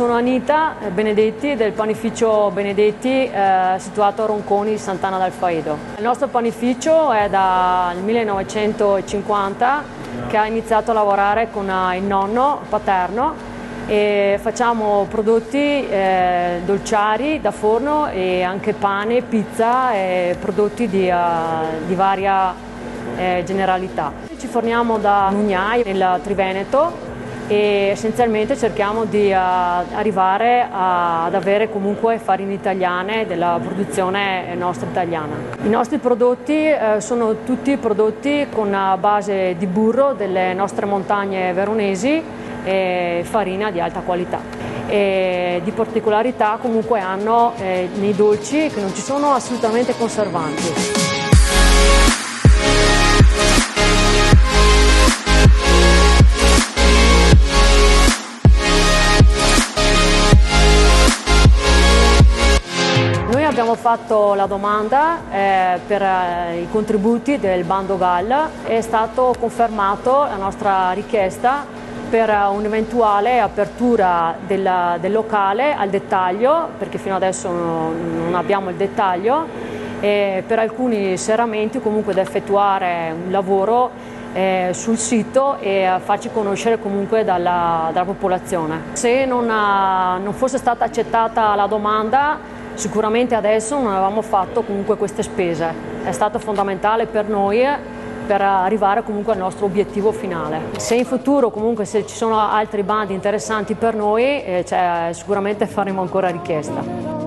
Sono Anita Benedetti del panificio Benedetti situato a Ronconi, Sant'Anna d'Al Faedo. Il nostro panificio è dal 1950 che ha iniziato a lavorare con il nonno paterno e facciamo prodotti dolciari da forno e anche pane, pizza e prodotti di varia generalità. Ci forniamo da Mugnai nel Triveneto e essenzialmente cerchiamo di arrivare ad avere comunque farine italiane della produzione nostra italiana. I nostri prodotti sono tutti prodotti con base di burro delle nostre montagne veronesi e farina di alta qualità. E di particolarità comunque hanno nei dolci che non ci sono assolutamente conservanti. Abbiamo fatto la domanda per i contributi del bando GAL, è stato confermato la nostra richiesta per un'eventuale apertura del locale al dettaglio, perché fino adesso non abbiamo il dettaglio, e per alcuni serramenti comunque da effettuare un lavoro sul sito e farci conoscere comunque dalla popolazione. Se non fosse stata accettata la domanda, sicuramente adesso non avevamo fatto comunque queste spese. È stato fondamentale per noi per arrivare comunque al nostro obiettivo finale. Se in futuro comunque se ci sono altri bandi interessanti per noi, sicuramente faremo ancora richiesta.